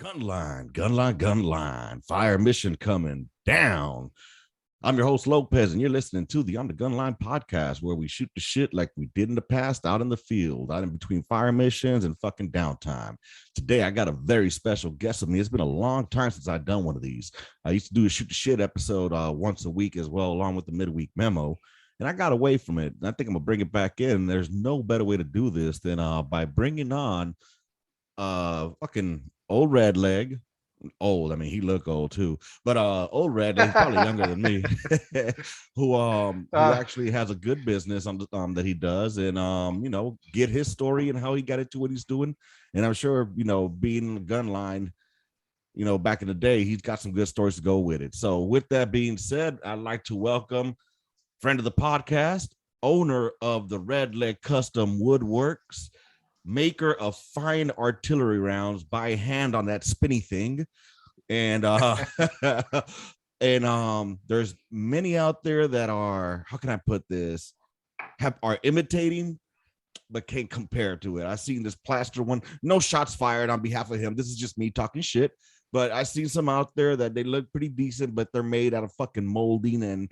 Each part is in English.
Gun line. Fire mission coming down. I'm your host, Lopez, and you're listening to the On the Gun Line podcast, where we shoot the shit like we did in the past out in the field, out in between fire missions and fucking downtime. Today, I got a very special guest with me. It's been a long time since I've done one of these. I used to do a shoot the shit episode once a week as well, along with the midweek memo. And I got away from it. And I think I'm going to bring it back in. There's no better way to do this than by bringing on fucking old red leg. Old, I mean, he look old too, but old red leg, probably younger than me, who actually has a good business on that he does, and get his story and how he got into what he's doing. And I'm sure, being a gun line, back in the day, he's got some good stories to go with it. So with that being said, I'd like to welcome friend of the podcast, owner of the Red Leg Custom Woodworks, maker of fine artillery rounds by hand on that spinny thing, and there's many out there that are, how can I put this, are imitating but can't compare to it. I've seen this plaster one, no shots fired on behalf of him, this is just me talking shit, but I've seen some out there that they look pretty decent, but they're made out of fucking molding, and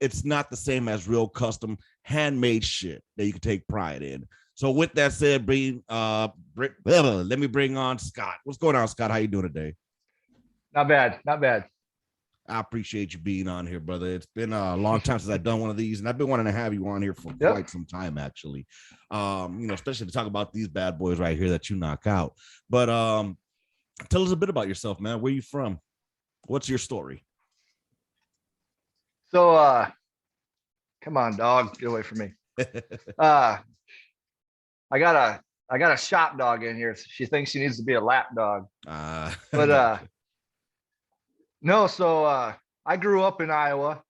it's not the same as real custom handmade shit that you can take pride in. So with that said, let me bring on Scott. What's going on, Scott? How you doing today? Not bad. I appreciate you being on here, brother. It's been a long time since I've done one of these, and I've been wanting to have you on here for quite some time, actually. Especially to talk about these bad boys right here that you knock out. But tell us a bit about yourself, man. Where you from? What's your story? So, come on, dog, get away from me. I got a shop dog in here. She thinks she needs to be a lap dog. But no, so I grew up in Iowa.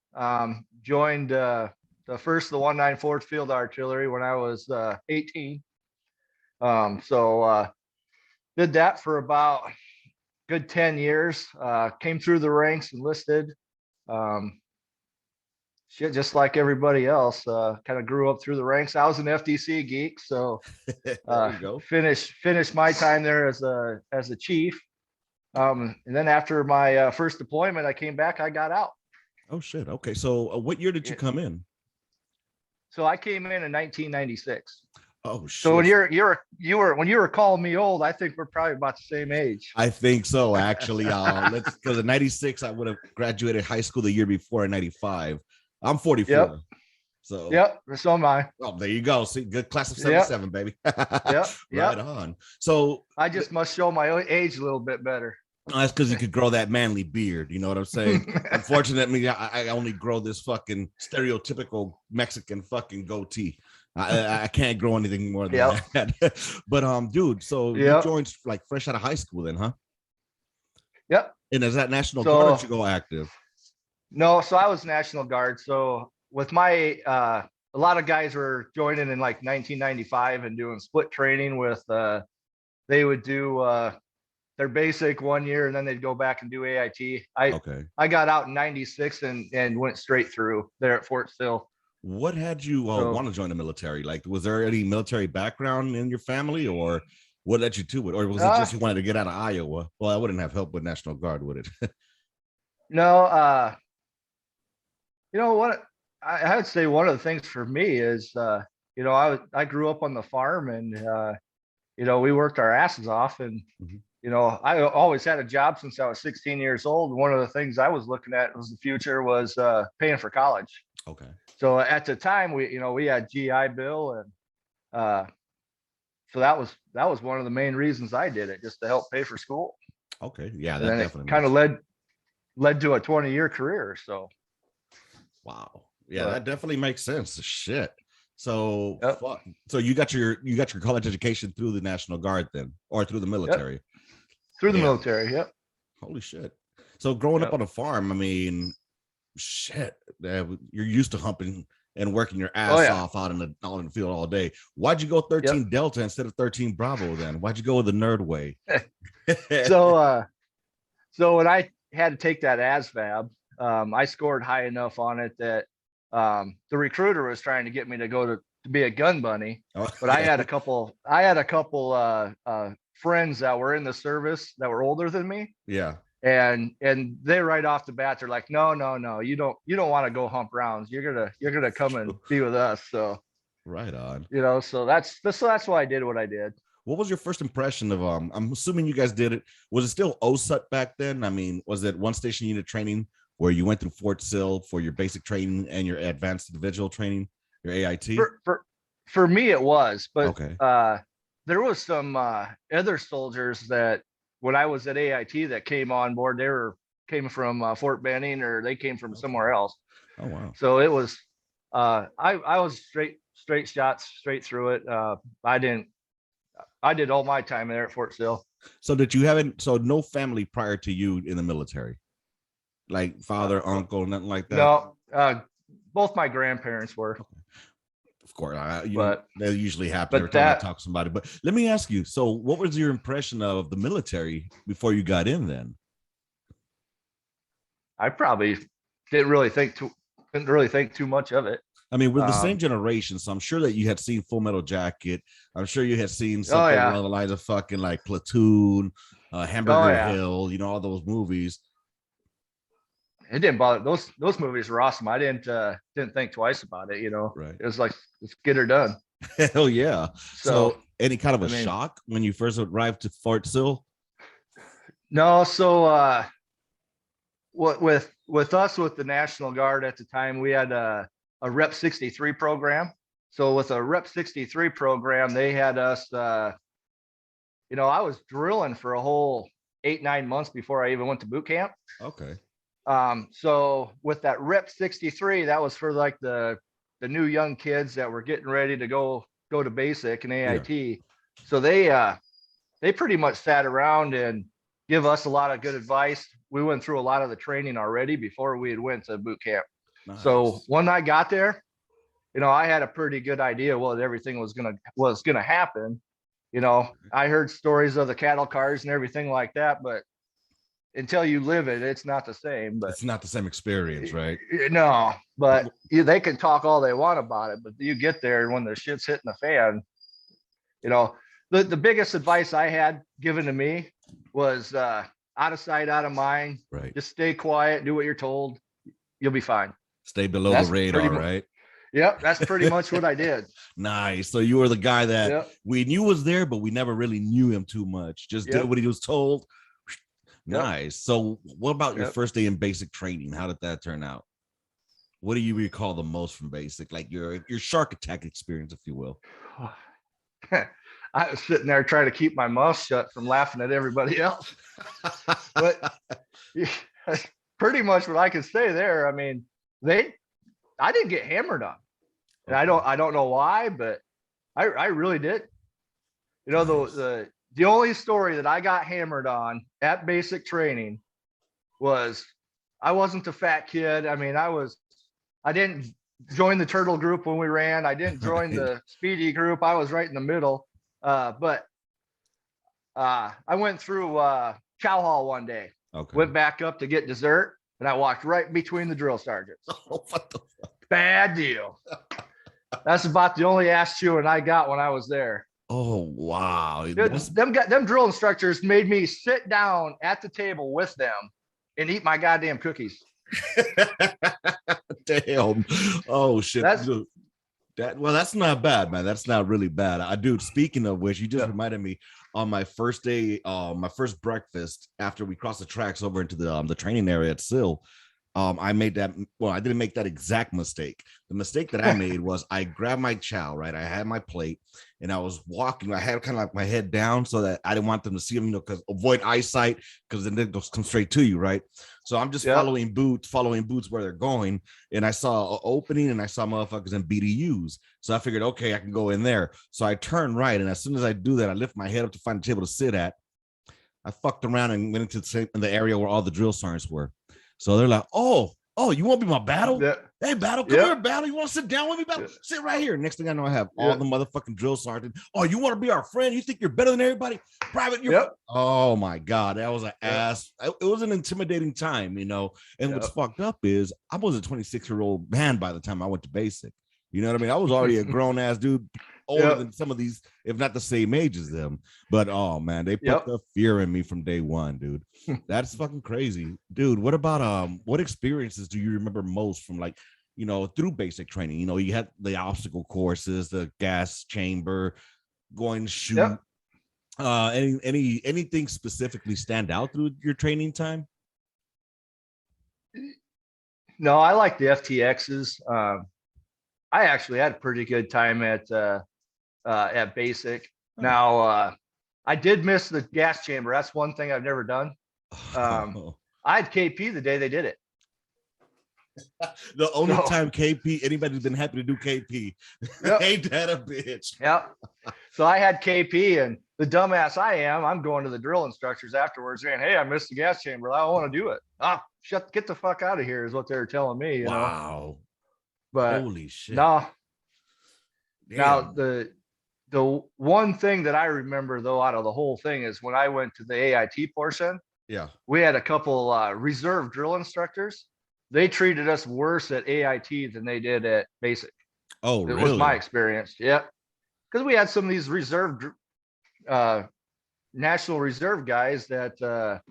Joined the 194th Field Artillery when I was 18. Did that for about good 10 years. Came through the ranks, enlisted. Shit, just like everybody else, kind of grew up through the ranks. I was an FDC geek, so finished my time there as a chief. And then after my first deployment, I came back. I got out. Oh shit! Okay, so what year did you come in? So I came in 1996. Oh shit! So when you were calling me old, I think we're probably about the same age. I think so, actually. Because in '96 I would have graduated high school the year before in '95. I'm 44. Yep. So am I. Oh, there you go. See, good class of 77, baby. Right on. So I just must show my age a little bit better. That's because you could grow that manly beard. You know what I'm saying? Unfortunately, I only grow this fucking stereotypical Mexican fucking goatee. I can't grow anything more than that. But dude, so you joined like fresh out of high school then, huh? Yep. And is that National Guard or did you go active? No, so I was National Guard. So with my a lot of guys were joining in like 1995 and doing split training with they would do their basic 1 year and then they'd go back and do AIT. I got out in 96 and went straight through there at Fort Sill. What had you want to join the military? Like, was there any military background in your family, or what led you to it? Or was it just you wanted to get out of Iowa? Well, I wouldn't have helped with National Guard, would it? No, you know what? I would say one of the things for me is, I grew up on the farm and, we worked our asses off and, I always had a job since I was 16 years old. One of the things I was looking at was the future was paying for college. Okay. So at the time we had GI Bill and so that was one of the main reasons I did it, just to help pay for school. Okay. Yeah, that definitely kind of led to a 20-year career. So wow. Yeah, that definitely makes sense. Shit. So so you got your college education through the National Guard then, or through the military? Yep. Through the military, yep. Holy shit. So growing up on a farm, I mean, shit, you're used to humping and working your ass off out in the field all day. Why'd you go 13 Delta instead of 13 Bravo then? Why'd you go with the nerd way? So when I had to take that ASVAB, I scored high enough on it that the recruiter was trying to get me to go to to be a gun bunny, Oh, but I had a couple friends that were in the service that were older than me. yeah. And they right off the bat, they're like, no, you don't want to go hump rounds. You're gonna come and be with us. So Right on. so that's why I did what I did. What was your first impression of I'm assuming you guys did it. Was it still OSUT back then? I mean, was it one station unit training where you went through Fort Sill for your basic training and your advanced individual training, your AIT? For me it was, but okay. There was some other soldiers that when I was at AIT that came on board, came from Fort Benning, or they came from somewhere else. Oh wow. So it was I was straight shots straight through it. I did all my time there at Fort Sill. So no family prior to you in the military? Like father, uncle, nothing like that? No, both my grandparents were. Okay. Of course, that usually happens every time I talk to somebody. But let me ask you, so what was your impression of the military before you got in then? I probably didn't really think too much of it. I mean, we're the same generation, so I'm sure that you had seen Full Metal Jacket. I'm sure you had seen something along the lines of fucking like Platoon, Hamburger Hill, all those movies. It didn't bother. Those movies were awesome. I didn't think twice about it. Right. It was like, let's get her done. Hell yeah. So any kind of a shock when you first arrived to Fort Sill? No. So with us, with the National Guard at the time, we had a Rep 63 program. So with a Rep 63 program, they had us, I was drilling for a whole 8-9 months before I even went to boot camp. Okay. So with that Rep 63, that was for like the new young kids that were getting ready to go to basic and AIT. Yeah. So they pretty much sat around and give us a lot of good advice. We went through a lot of the training already before we had went to boot camp. Nice. So when I got there, I had a pretty good idea what everything was gonna happen. I heard stories of the cattle cars and everything like that, but until you live it, it's not the same. But it's not the same experience, right? No, but they can talk all they want about it, but you get there and when the shit's hitting the fan, the biggest advice I had given to me was out of sight, out of mind. Right. Just stay quiet, do what you're told, you'll be fine. Stay below the radar, right? Yep, that's pretty much what I did. Nice. So you were the guy that we knew was there, but we never really knew him too much. Just did what he was told. Nice. So what about your first day in basic training? How did that turn out? What do you recall the most from basic? Like your shark attack experience, if you will. I was sitting there trying to keep my mouth shut from laughing at everybody else. But pretty much what I can say there. I mean, I didn't get hammered on. And I don't know why, but I really did. Nice. The only story that I got hammered on at basic training was I wasn't the fat kid. I mean, I didn't join the turtle group when we ran. I didn't join the speedy group. I was right in the middle. But I went through chow hall one day, went back up to get dessert, and I walked right between the drill sergeants. Oh, what the fuck? Bad deal. That's about the only ass chewing I got when I was there. Oh, wow. Dude, them drill instructors made me sit down at the table with them and eat my goddamn cookies. Damn. Oh, shit. That's not bad, man. That's not really bad. Speaking of which, you just reminded me on my first day, my first breakfast after we crossed the tracks over into the training area at Sill. I didn't make that exact mistake. The mistake that I made was I grabbed my chow, right? I had my plate and I was walking. I had kind of like my head down so that I didn't want them to see them, because avoid eyesight, because then it goes come straight to you, right? So I'm just following boots where they're going. And I saw an opening and I saw motherfuckers in BDUs. So I figured, okay, I can go in there. So I turned right. And as soon as I do that, I lift my head up to find a table to sit at. I fucked around and went into the area where all the drill sergeants were. So they're like, oh, you want to be my battle? Yeah. Hey, battle, come here, battle. You want to sit down with me, battle? Sit right here. Next thing I know, I have all the motherfucking drill sergeants. Oh, you want to be our friend? You think you're better than everybody? Private, Oh my God, that was an ass. It was an intimidating time, And what's fucked up is I was a 26-year-old man by the time I went to basic. You know what I mean? I was already a grown ass dude, older than some of these, if not the same age as them. But oh man, they put the fear in me from day one, dude. That's fucking crazy, dude. What about what experiences do you remember most from, like, you know, through basic training? You know, you had the obstacle courses, the gas chamber, going to shoot. Anything specifically stand out through your training time? No, I like the FTXs. I actually had a pretty good time at basic. Now, I did miss the gas chamber. That's one thing I've never done. I had KP the day they did it. The only time KP, anybody's been happy to do KP. Ain't that a bitch? Yep. So I had KP, and the dumbass I am, I'm going to the drill instructors afterwards saying, hey, I missed the gas chamber. I don't want to do it. Get the fuck out of here is what they were telling me. You know? But holy shit. Now the one thing that I remember though out of the whole thing is when I went to the AIT portion, we had a couple reserve drill instructors. They treated us worse at AIT than they did at basic. Oh, really? It was my experience. Yeah. Because we had some of these reserve National Reserve guys that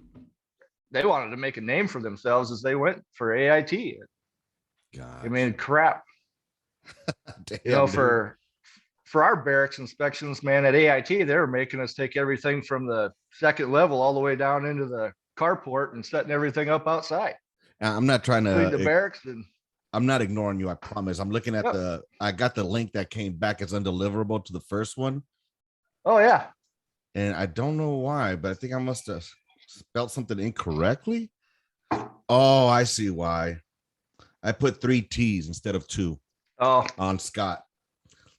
they wanted to make a name for themselves as they went for AIT. Gosh. I mean, crap. Damn, you know, for our barracks inspections, man, at AIT, they were making us take everything from the second level all the way down into the carport and setting everything up outside. I'm not trying to between the barracks and I'm not ignoring you, I promise. I'm looking at I got the link that came back as undeliverable to the first one. Oh yeah. And I don't know why, but I think I must have spelled something incorrectly. Oh, I see why. I put 3 T's instead of 2 on Scott.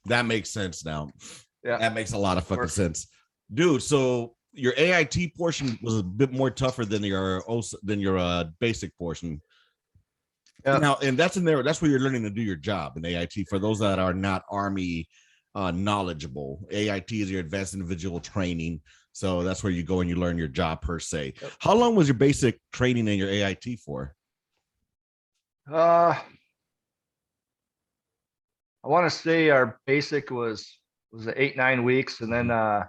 That makes sense now. Yeah. That makes a lot of fucking sense. Dude, so your AIT portion was a bit more tougher than your basic portion. Now, and that's in there. That's where you're learning to do your job in AIT. For those that are not Army knowledgeable, AIT is your advanced individual training. So that's where you go and you learn your job per se. How long was your basic training in your AIT for? I want to say our basic was 8-9 weeks, and then I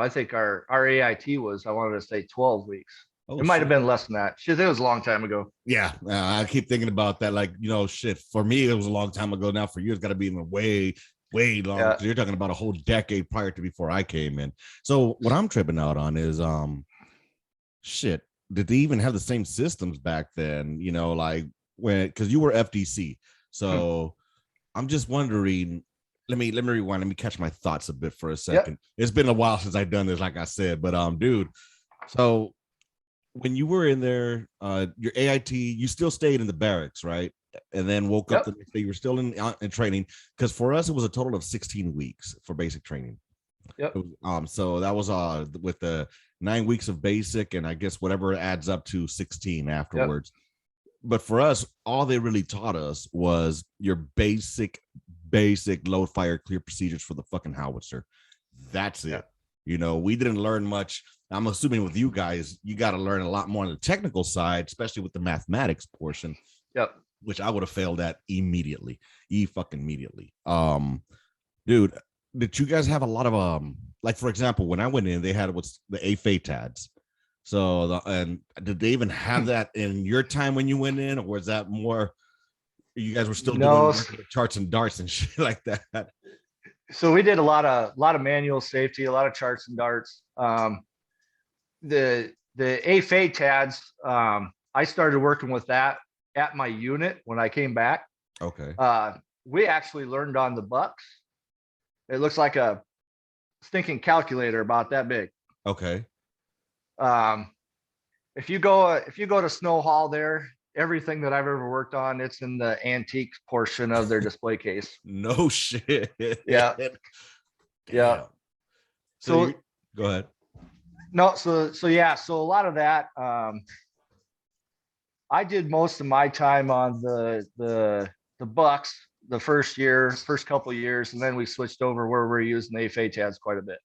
think our AIT was, I wanted to say 12 weeks. It might have been less than that. Shit, it was a long time ago. Yeah, I keep thinking about that. Like, you know, shit, for me, it was a long time ago. Now for you, it's got to be even way long. Yeah. You're talking about a whole decade prior to before I came in. So what I'm tripping out on is, shit, did they even have the same systems back then? You know, like because you were FDC. So I'm just wondering, let me rewind. Let me catch my thoughts a bit for a second. It's been a while since I've done this, like I said, but dude, so when you were in there, your AIT, you still stayed in the barracks, right? And then woke up the next day. You were still in training, because for us it was a total of 16 weeks for basic training. So that was with the 9 weeks of basic, and I guess whatever adds up to 16 afterwards. But for us, all they really taught us was your basic load, fire, clear procedures for the fucking howitzer. That's it. You know, we didn't learn much. I'm assuming with you guys, you got to learn a lot more on the technical side, especially with the mathematics portion. Which I would have failed at immediately. Dude, did you guys have a lot of like, for example, when I went in, they had what's the AFATADs. So and did they even have that in your time when you went in, or was that more you guys were still doing charts and darts and shit like that? So we did a lot of manual safety, a lot of charts and darts. The AFATADs, I started working with that at my unit when I came back. Okay. We actually learned on the Bucks. It looks like a stinking calculator about that big. Okay. If you go to Snow Hall there, everything that I've ever worked on, it's in the antique portion of their display case. No shit. Yeah. Yeah. So go ahead. No, so a lot of that. I did most of my time on the Bucks the first couple of years, and then we switched over where we're using the AFATADs quite a bit.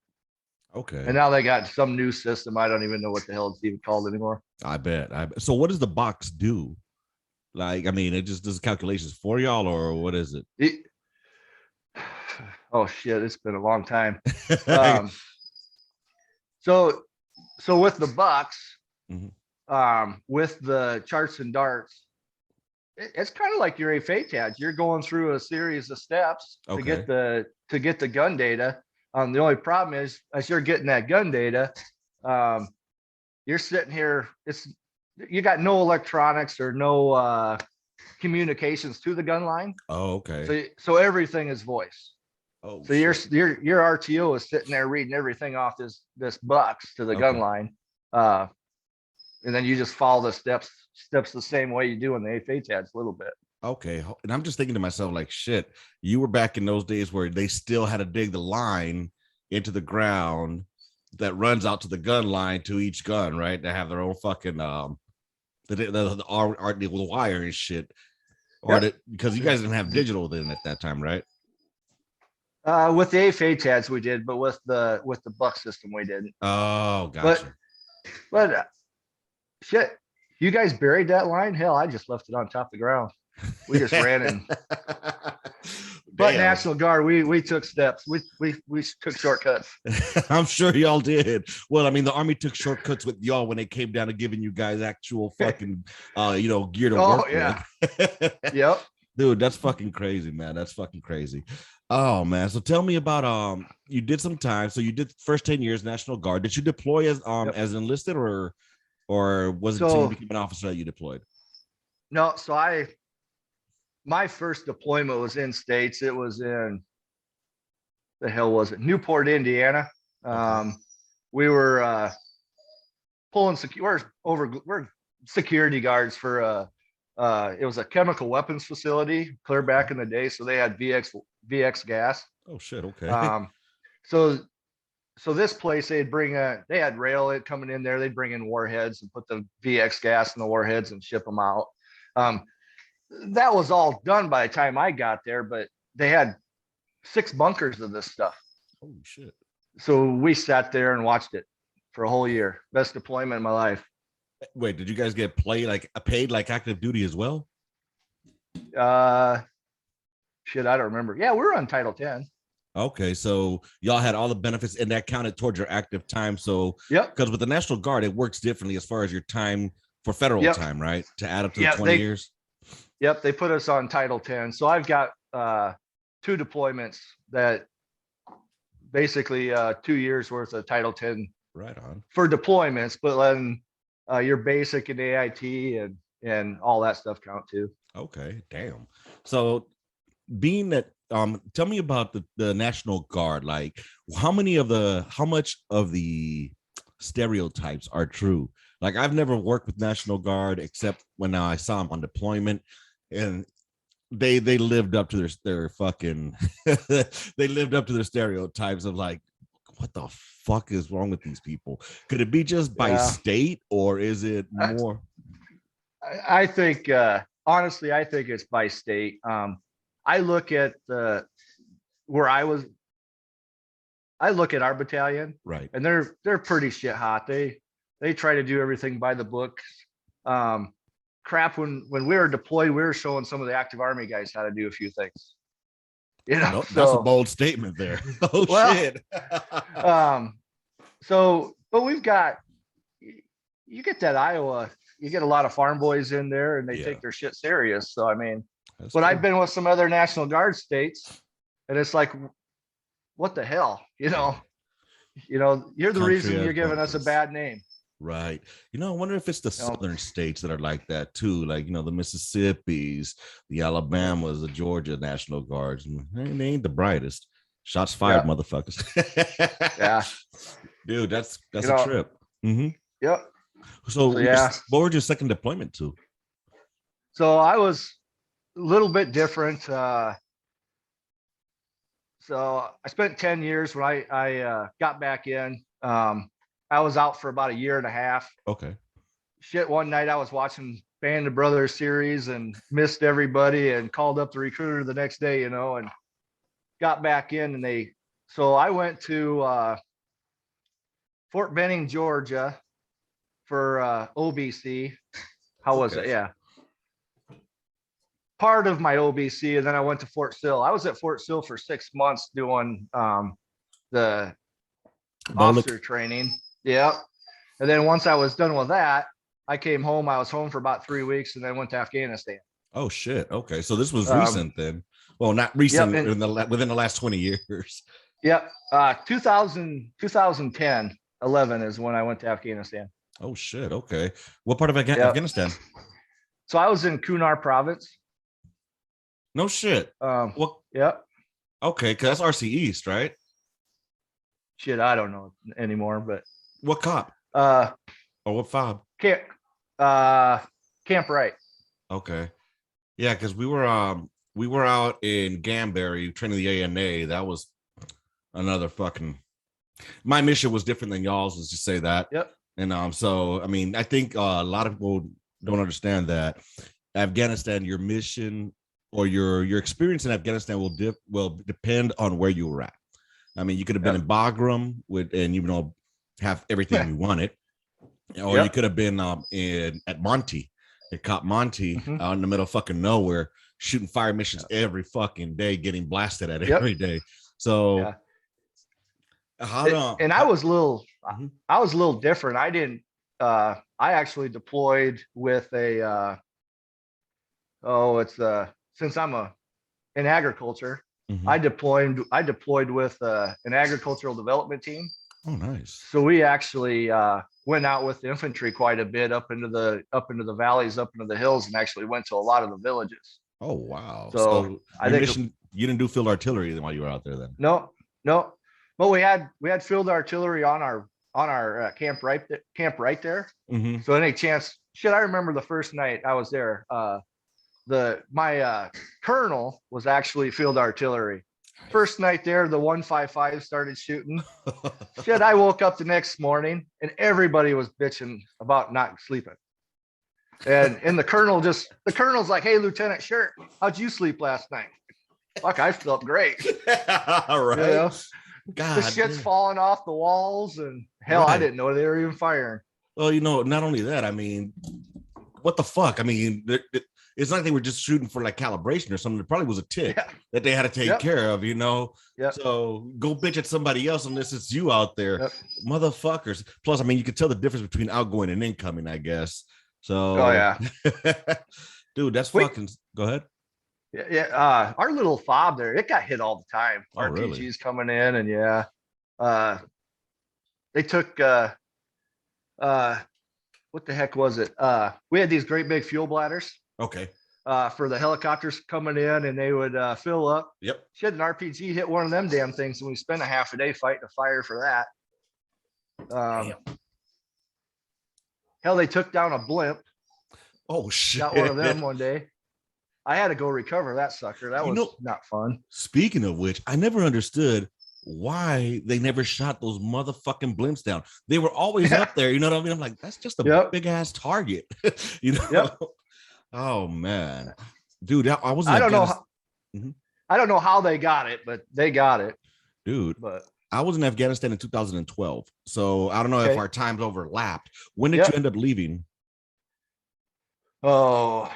Okay. And now they got some new system. I don't even know what the hell it's even called anymore. I bet. So what does the box do? Like, I mean, it just does calculations for y'all, or what is it? Oh shit, it's been a long time. Um, so with the bucks, Mhm. with the charts and darts, it's kind of like your AFATADs. You're going through a series of steps to Okay. get the gun data. The only problem is as you're getting that gun data, um, you're sitting here. You got no electronics or no communications to the gun line. Oh, okay. So everything is voice. Oh So your shit. your RTO is sitting there reading everything off this box to the gun Okay. line, and then you just follow the steps the same way you do in the AFATADs a little bit. Okay. And I'm just thinking to myself, like, shit, you were back in those days where they still had to dig the line into the ground that runs out to the gun line to each gun, right? They have their own fucking the wire and shit. Or Yep. because you guys didn't have digital then at that time, right? With the AFATADs we did, but with the buck system we didn't. Oh, But gotcha. shit, you guys buried that line? Hell, I just left it on top of the ground. We just ran and. But Damn. National Guard, we took steps. We took shortcuts. I'm sure y'all did. Well, I mean, the Army took shortcuts with y'all when they came down to giving you guys actual fucking, gear to Oh work yeah. with. Yep. Dude, that's fucking crazy, man. That's fucking crazy. Oh man. So tell me about you did some time. So you did first 10 years National Guard. Did you deploy Yep. as enlisted or was it until you So became an officer that you deployed? no, my first deployment was in States. It was in the hell was it? Newport, Indiana. Okay. We were pulling we're security guards for it was a chemical weapons facility clear back in the day. So they had VX gas. Oh shit. Okay. Um, so this place they had rail coming in there. They'd bring in warheads and put the VX gas in the warheads and ship them out. Um, that was all done by the time I got there, but they had 6 bunkers of this stuff. Holy shit. So we sat there and watched it for a whole year. Best deployment in my life. Wait, did you guys get paid like active duty as well? Uh, shit, I don't remember. Yeah, we were on Title 10. Okay, so y'all had all the benefits and that counted towards your active time. So Yep. because with the National Guard, it works differently as far as your time for federal Yep. time, right? To add up to the Yep. 20 years. Yep. They put us on Title 10. So I've got 2 deployments that basically 2 years worth of Title 10 Right on. for deployments, but then your basic and AIT and all that stuff count too. Okay, damn. So being that tell me about the National Guard. Like how much of the stereotypes are true? Like I've never worked with National Guard except when I saw them on deployment, and they lived up to their fucking they lived up to their stereotypes of like, what the fuck is wrong with these people? Could it be just by Yeah. state or is it more? I think honestly, I think it's by state. I look at where I look at our battalion, Right. and they're pretty shit hot. They try to do everything by the book. Crap, when we were deployed, we were showing some of the active Army guys how to do a few things. You know, No, so that's a bold statement there. Oh well, shit. but we've got you get that Iowa, you get a lot of farm boys in there, and they Yeah. take their shit serious. So I mean, That's but true. I've been with some other National Guard states, and it's like, what the hell, you're the Country reason you're as giving us a bunkers. bad name. Right. I wonder if it's the southern states that are like that too. Like, the Mississippi's, the Alabamas, the Georgia National Guards. They ain't the brightest. Shots fired, Yeah. motherfuckers. Yeah. Dude, that's a trip. Mm-hmm. Yep. So yeah. what was your second deployment to? So I was a little bit different. So I spent 10 years when I got back in. I was out for about a year and a half. Okay. Shit, one night I was watching Band of Brothers series and missed everybody and called up the recruiter the next day, and got back in, and so I went to Fort Benning, Georgia for OBC. How was it? Yeah. part of my OBC, and then I went to Fort Sill. I was at Fort Sill for 6 months doing the officer training. Yep. And then once I was done with that, I came home. I was home for about 3 weeks, and then went to Afghanistan. Oh shit. Okay, so this was recent then. Well, not recent, within the last 20 years. Yep. 2010, 11 is when I went to Afghanistan. Oh shit. Okay. What part of Afghanistan? So I was in Kunar province. No shit. What? Yep. Okay, because that's RC East, right? Shit, I don't know anymore, but what cop? Or what fob? Camp Wright. Okay. Yeah, because we were out in Gamberry training the ANA. That was another fucking. My mission was different than y'all's. Let's just say that. Yep. And so I mean, I think a lot of people don't understand that Afghanistan, your mission or your experience in Afghanistan will depend on where you were at. I mean, you could have been in Bagram and have everything you wanted, or you could have been at Monty. At Cop Monty out in the middle of fucking nowhere, shooting fire missions every fucking day, getting blasted at every day. So, I was a little different. I didn't. I actually deployed with a. Since I'm in agriculture, I deployed with an agricultural development team. Oh, nice. So we actually went out with the infantry quite a bit up into the valleys, up into the hills, and actually went to a lot of the villages. Oh, wow. So I think you didn't do field artillery while you were out there then? No. But we had field artillery on our camp right there. So any chance, I remember the first night I was there. My colonel was actually field artillery. First night there, the 155 started shooting. I woke up the next morning and everybody was bitching about not sleeping. And the colonel's like, "Hey, Lieutenant Shirt, how'd you sleep last night?" Fuck, I slept great. All right. You know? God, the shit's falling off the walls, and hell, I didn't know they were even firing. Well, not only that, I mean, what the fuck? I mean, it's not like they were just shooting for like calibration or something. It probably was a tick that they had to take care of, So go bitch at somebody else unless it's you out there, motherfuckers. Plus, I mean, you could tell the difference between outgoing and incoming, I guess. So, dude, that's fucking. Go ahead. Yeah. Our little fob there, it got hit all the time. Oh, RPGs really? coming in, and they took what the heck was it? We had these great big fuel bladders. Okay. For the helicopters coming in, and they would fill up. Yep. Shit, an RPG hit one of them damn things, and we spent a half a day fighting a fire for that. Hell, they took down a blimp. Oh shit! Got one of them one day. I had to go recover that sucker. That was not fun. Speaking of which, I never understood why they never shot those motherfucking blimps down. They were always up there. You know what I mean? I'm like, that's just a big ass target. Oh man, dude, I wasn't. I don't know. I don't know how they got it, but they got it, dude. But I was in Afghanistan in 2012, so I don't know if our times overlapped. When did you end up leaving? Oh,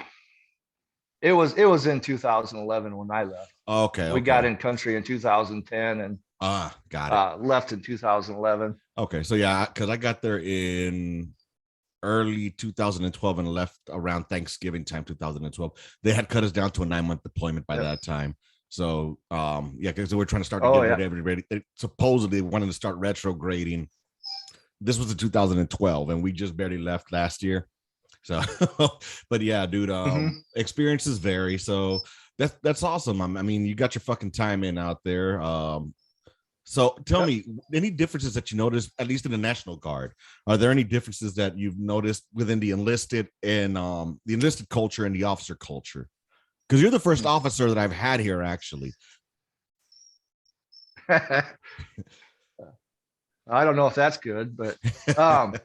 it was in 2011 when I left. Okay. We got in country in 2010 and got it. Left in 2011. Okay, so because I got there in early 2012 and left around Thanksgiving time 2012. They had cut us down to a 9-month deployment by that time. So because they were trying to start to get everybody. They supposedly wanted to start retrograding. This was in 2012, and we just barely left last year. So, but yeah, dude, experiences vary. So that's awesome. I mean, you got your fucking time in out there. So tell me, any differences that you noticed, at least in the National Guard? Are there any differences that you've noticed within the enlisted and the enlisted culture and the officer culture? Because you're the first officer that I've had here, actually. I don't know if that's good, but one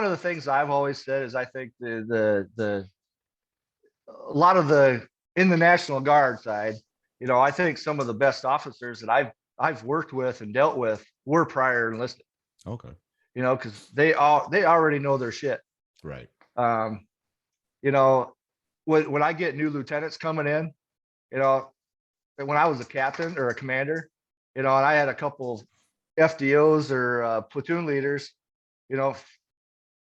of the things I've always said is I think a lot of in the National Guard side, I think some of the best officers that I've worked with and dealt with were prior enlisted. Okay. Because they already know their shit. Right. You know, when I get new lieutenants coming in, you know, when I was a captain or a commander, you know, and I had a couple FDOs or platoon leaders, you know,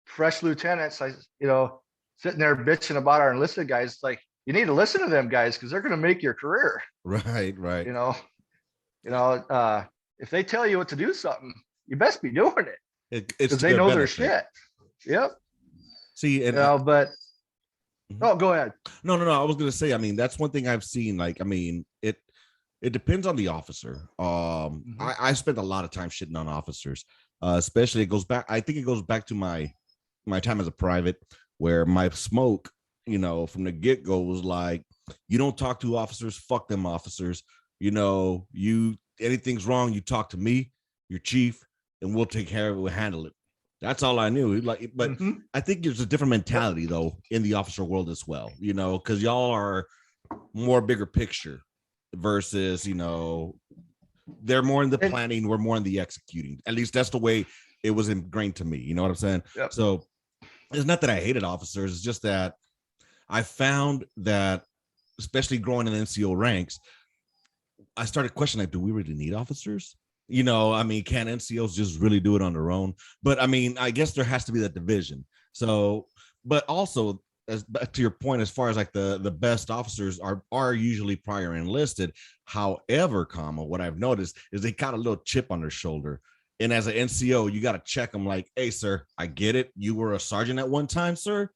fresh lieutenants, you know, sitting there bitching about our enlisted guys. Like, you need to listen to them guys because they're going to make your career. Right, right. You know, if they tell you what to do something, you best be doing it It's because to they their know their benefit. shit. Yep. See, You and know, but Mhm. oh, go ahead. No, no, no. I was gonna say, I mean, that's one thing I've seen. Like, I mean, it depends on the officer. Mm-hmm. I spent a lot of time shitting on officers, especially it goes back. I think it goes back to my time as a private, where my smoke, you know, from the get go was like, you don't talk to officers, fuck them officers. You know, you anything's wrong, you talk to me, your chief, and we'll take care of it. We'll handle it. That's all I knew. Like, but Mm-hmm. I think there's a different Yep. mentality though in the officer world as well. You know, because y'all are more bigger picture versus, you know, they're more in the And planning, we're more in the executing. At least that's the way it was ingrained to me. You know what I'm saying? yep. So it's not that I hated officers, it's just that I found that, especially growing in NCO ranks, I started questioning, like, do we really need officers? You know, I mean, can NCOs just really do it on their own? But I mean, I guess there has to be that division. So, but also, as to your point, as far as like the best officers are usually prior enlisted. However, comma, what I've noticed is they got a little chip on their shoulder. And as an NCO, you got to check them like, hey, sir, I get it. You were a sergeant at one time, sir,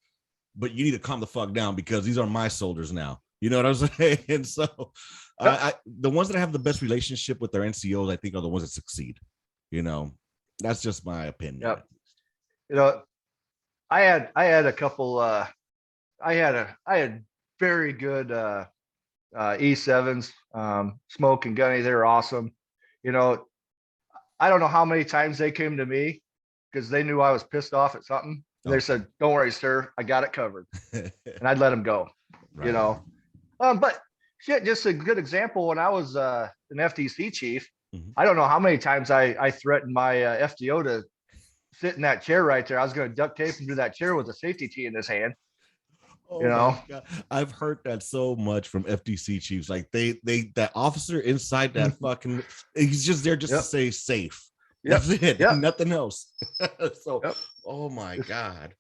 but you need to calm the fuck down because these are my soldiers now. You know what I'm saying? And so Yep. the ones that have the best relationship with their NCOs, I think, are the ones that succeed. You know, that's just my opinion. Yep. You know, I had a couple I had very good E7s, smoke and gunny. They were awesome. You know, I don't know how many times they came to me because they knew I was pissed off at something. And they Okay. said, "Don't worry, sir, I got it covered," and I'd let them go. You Right. know, but shit, just a good example. When I was an FTC chief, Mhm. I don't know how many times I threatened my FDO to sit in that chair right there. I was going to duct tape him to that chair with a safety tee in his hand. You Oh my know, god, I've heard that so much from FTC chiefs. Like they that officer inside that fucking, he's just there just to yep, say safe. yep, That's it, yep, nothing else. So, yep. oh my It's, god,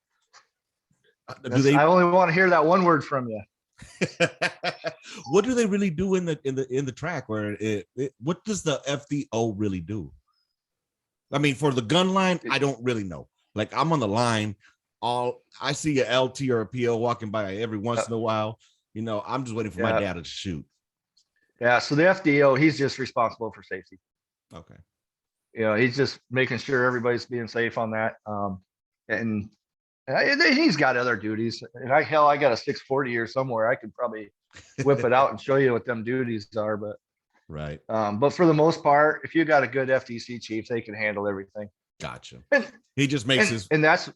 do that's, I they? only want to hear that one word from you. What do they really do in the track? Where what does the FDO really do? I mean, for the gun line, I don't really know. Like, I'm on the line, all I see a LT or a PO walking by every once Yep, in a while. You know, I'm just waiting for my yeah, dad to shoot. yeah. So the FDO, he's just responsible for safety. Okay. You know, he's just making sure everybody's being safe on that. And he's got other duties. And I got a 640 here somewhere. I could probably whip it out and show you what them duties are. Right. But for the most part, if you got a good FTC chief, they can handle everything. Gotcha. And He just makes and his and that's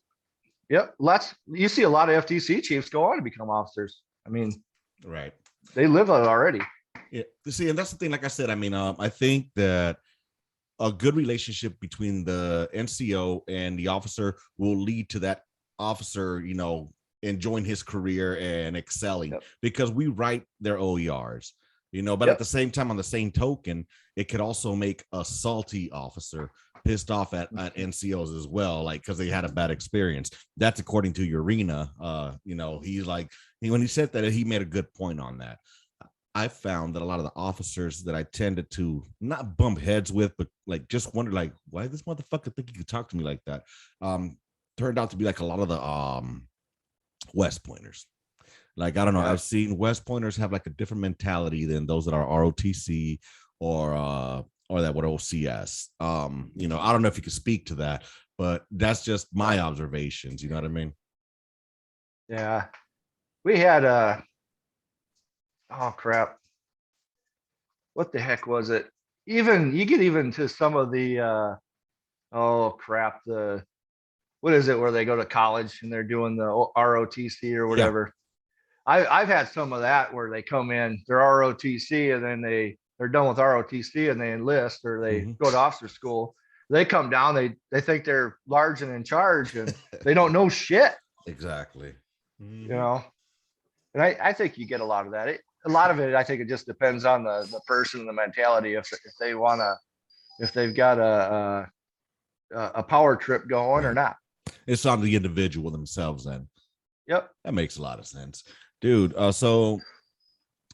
yep. Lots you see a lot of FTC chiefs go on to become officers. I mean, right. they live on it already. Yeah. See, and that's the thing. Like I said, I mean, I think that a good relationship between the NCO and the officer will lead to that officer, you know, enjoying his career and excelling Yep. because we write their OERs, you know, but at Yep. the same time, on the same token, it could also make a salty officer pissed off at NCOs as well, like because they had a bad experience. That's according to Urena. You know, he's like, when he said that, he made a good point on that. I found that a lot of the officers that I tended to not bump heads with, but like just wonder, like, why this motherfucker think he could talk to me like that? Turned out to be like a lot of the West Pointers. Like, I don't know, Yeah. I've seen West Pointers have like a different mentality than those that are ROTC or that what OCS. You know, I don't know if you could speak to that, but that's just my observations. You know what I mean? Yeah. We had oh crap. What the heck was it? Even you get even to some of the oh crap, the what is it where they go to college and they're doing the ROTC or Yeah. whatever. I've had some of that where they come in, they're ROTC and then they're done with ROTC and they enlist or they Mm-hmm. go to officer school. They come down, they think they're large and in charge and they don't know shit. Exactly. you know. And I think you get a lot of that. A lot of it, I think it just depends on the person, the mentality. If they want to, if they've got a power trip going or Right. not. It's on the individual themselves then. Yep. That makes a lot of sense. Dude, so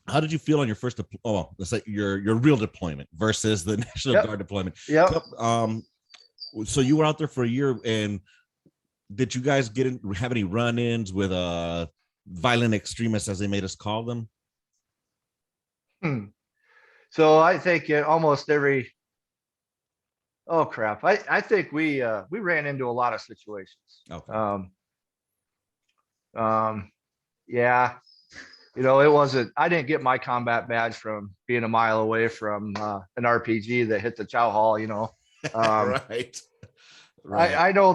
how did you feel on your first let's say your real deployment versus the National Yep. Guard deployment? Yep. So you were out there for a year, and did you guys have any run-ins with violent extremists, as they made us call them? So I think almost every, oh crap, I think we ran into a lot of situations. Okay. Yeah, it wasn't. I didn't get my combat badge from being a mile away from an RPG that hit the chow hall. Right. Right. I know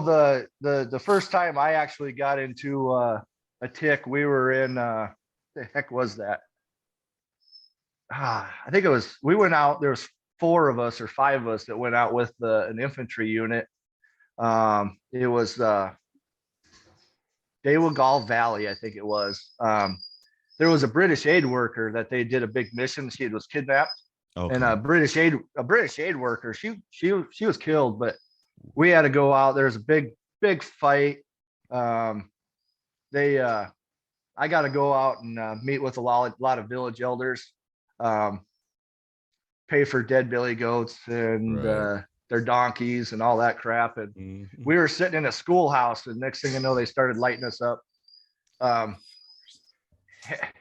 the first time I actually got into a tick, we were in. The heck was that? I think we went out. There was 4 of us or 5 of us that went out with an infantry unit. It was Otgl Valley, I think it was. There was a British aid worker that they did a big mission. She was kidnapped, Okay. and a British aid worker. She was killed, but we had to go out. There's a big fight. I got to go out and meet with a lot of village elders, pay for dead billy goats and Right. their donkeys and all that crap. And we were sitting in a schoolhouse, and next thing you know, they started lighting us up.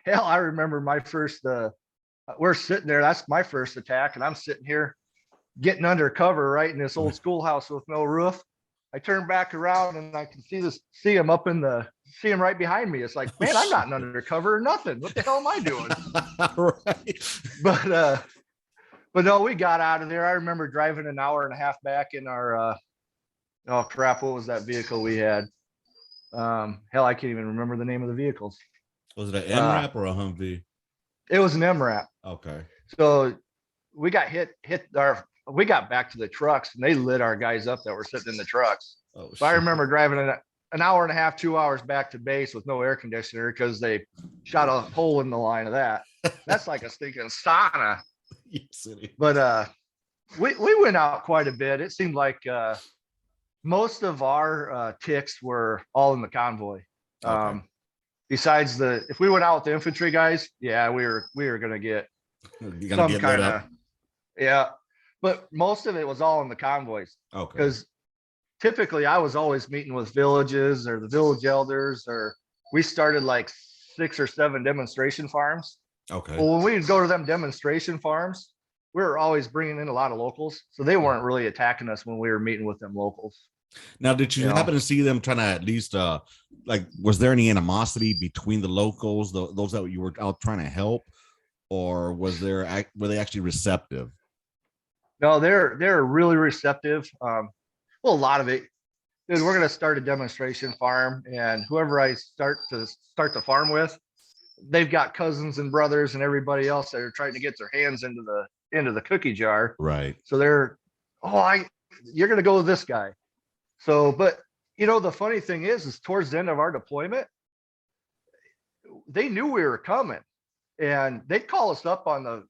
Hell, I remember my first. We're sitting there. That's my first attack, and I'm sitting here getting under cover right in this old schoolhouse with no roof. I turn back around and I can see him see him right behind me. It's like, man, I'm not undercover or nothing. What the hell am I doing? Right. But no, we got out of there. I remember driving an hour and a half back in our oh crap, what was that vehicle we had? Hell, I can't even remember the name of the vehicles. Was it an MRAP or a Humvee? It was an MRAP. Okay. So we got we got back to the trucks, and they lit our guys up that were sitting in the trucks. So shit. I remember driving an hour and a half, 2 hours back to base with no air conditioner because they shot a hole in the line of that. That's like a stinking sauna. But we went out quite a bit. It seemed like most of our ticks were all in the convoy. Okay. Besides if we went out with the infantry guys, yeah, we were gonna get some kind of, yeah. But most of it was all in the convoys. Okay. Because typically I was always meeting with villages or the village elders, or we started like 6 or 7 demonstration farms. Okay. Well, when we'd go to them demonstration farms, we were always bringing in a lot of locals, so they weren't really attacking us when we were meeting with them locals. Now, did you happen to see them trying to at least like, was there any animosity between the locals, those that you were out trying to help, or were they actually receptive? No, they're really receptive. Well, a lot of it. Dude, we're gonna start a demonstration farm, and whoever I start the farm with, they've got cousins and brothers and everybody else that are trying to get their hands into the cookie jar. Right. So they're, you're gonna go with this guy. So, but the funny thing is towards the end of our deployment, they knew we were coming, and they'd call us up on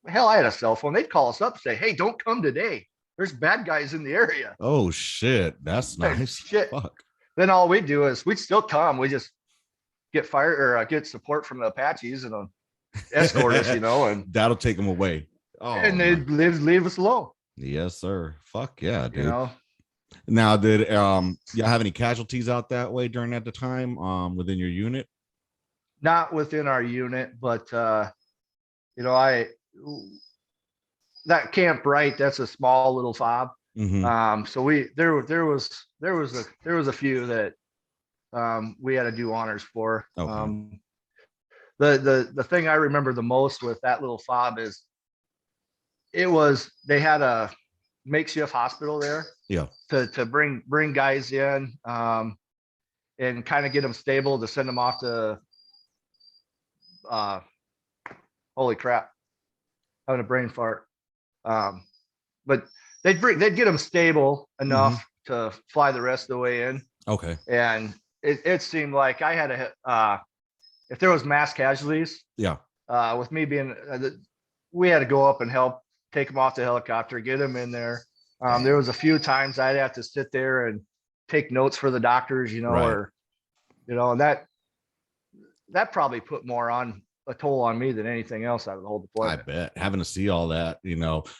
hell, I had a cell phone. They'd call us up and say, "Hey, don't come today. There's bad guys in the area." Oh shit, that's nice. Shit. Fuck. Then all we do is we'd still come. We just get fired or get support from the Apaches and escort us, and that'll take them away. Oh, and they'd leave us alone. Yes, sir. Fuck yeah, dude. Now, did y'all have any casualties out that way during at the time within your unit? Not within our unit, but that Camp Wright, that's a small little fob. Mm-hmm. So there was a few that we had to do honors for. Okay. The thing I remember the most with that little fob is they had a makeshift hospital there. Yeah. To bring guys in and kind of get them stable to send them off to holy crap, having a brain fart. But they'd get them stable enough to fly the rest of the way in. Okay. And it seemed like I had if there was mass casualties, Yeah. with me being, we had to go up and help take them off the helicopter, get them in there. There was a few times I'd have to sit there and take notes for the doctors, Right. or, and that probably put more on a toll on me than anything else out of the whole I deployment. bet having to see all that,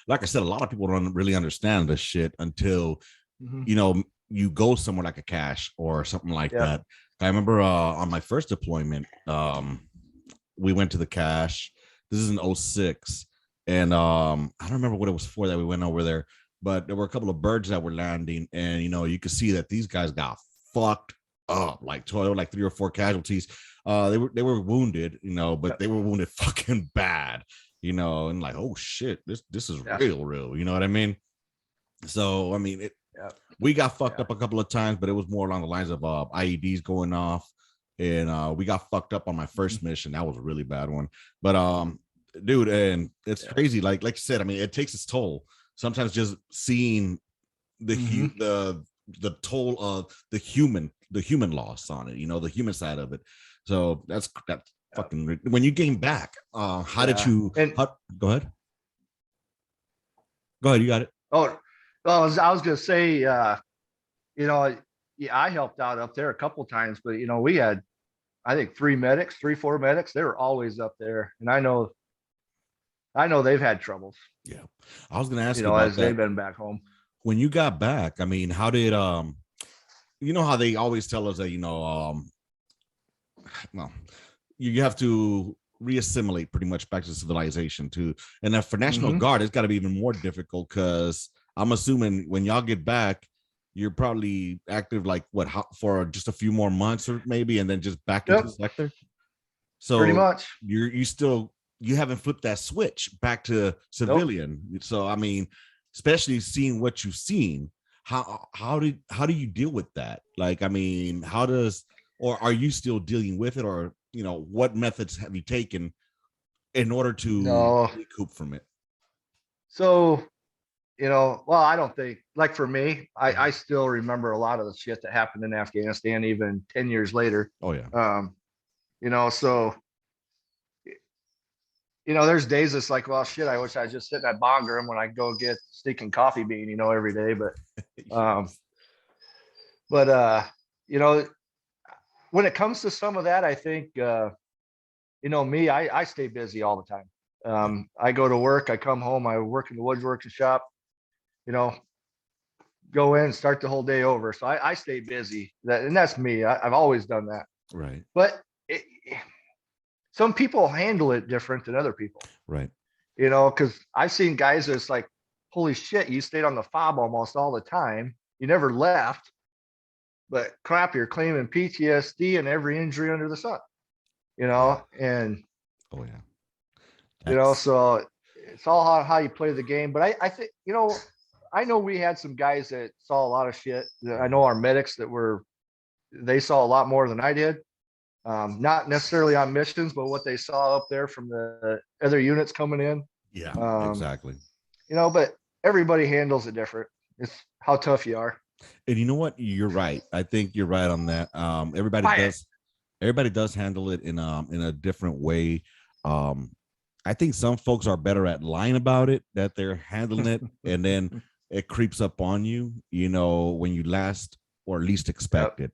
like I said, a lot of people don't really understand this shit until, Mm-hmm. you go somewhere like a cache or something like Yep. that. I remember on my first deployment, we went to the cache. This is in 06. And I don't remember what it was for that we went over there, but there were a couple of birds that were landing, and you could see that these guys got fucked up, like 3 or 4 casualties. They were wounded, but they were wounded fucking bad, and like, oh shit, this is real, you know what I mean? So I mean, we got fucked up a couple of times, but it was more along the lines of IEDs going off, and we got fucked up on my first mission. That was a really bad one, but dude, and it's crazy. Like you said, I mean, it takes its toll. Sometimes just seeing the toll of the human loss on it, the human side of it. So that's fucking. When you came back, how did you? Go ahead. Go ahead. You got it. Oh, well, I was gonna say, yeah, I helped out up there a couple times, but we had, I think, 4 medics. They were always up there, and I know they've had troubles. Yeah, I was gonna ask you about as that. They've been back home. When you got back, I mean, how did how they always tell us that well, you have to reassimilate pretty much back to civilization too, and that for National Guard, it's got to be even more difficult, because I'm assuming when y'all get back, you're probably active like for just a few more months or maybe, and then just back into the sector. So pretty much you haven't flipped that switch back to civilian. Nope. So I mean, especially seeing what you've seen, how do you deal with that? Like, I mean, or are you still dealing with it, or what methods have you taken in order to recoup from it? So, well, I don't think, like, for me, I still remember a lot of the shit that happened in Afghanistan, even 10 years later. Oh yeah. So, there's days it's like, well, shit, I wish I just sit in that bong room when I go get stinking coffee bean, every day. But, when it comes to some of that, I think, me, I stay busy all the time. I go to work, I come home, I work in the woodworking shop, go in, start the whole day over. So I stay busy. And that's me. I've always done that. Right. But some people handle it different than other people. Right. Because I've seen guys that's like, holy shit, you stayed on the fob almost all the time. You never left. But crap, you're claiming PTSD and every injury under the sun. And oh yeah. So it's all how you play the game. But I think, I know we had some guys that saw a lot of shit. I know our medics they saw a lot more than I did. Not necessarily on missions, but what they saw up there from the other units coming in. Yeah, exactly. But everybody handles it different. It's how tough you are. And you know what? You're right. I think you're right on that. Everybody does handle it in a different way. I think some folks are better at lying about it, that they're handling it, and then it creeps up on you, when you last or least expect it,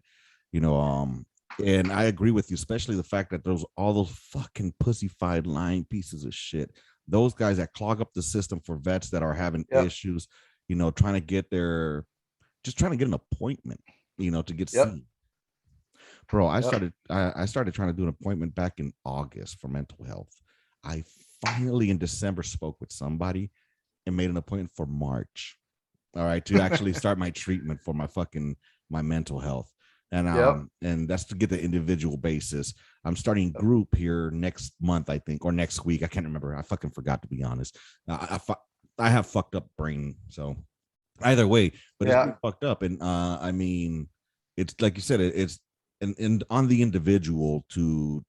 and I agree with you, especially the fact that all those fucking pussyfied lying pieces of shit, those guys that clog up the system for vets that are having issues, trying to get an appointment, to get seen. Bro, I started trying to do an appointment back in August for mental health. I finally in December spoke with somebody and made an appointment for March. All right, to actually start my treatment for my mental health. And that's to get the individual basis. I'm starting group here next month, I think, or next week. I can't remember. I fucking forgot, to be honest. I have fucked up brain, so either way, but it's been fucked up. And I mean, it's like you said, it's and on the individual to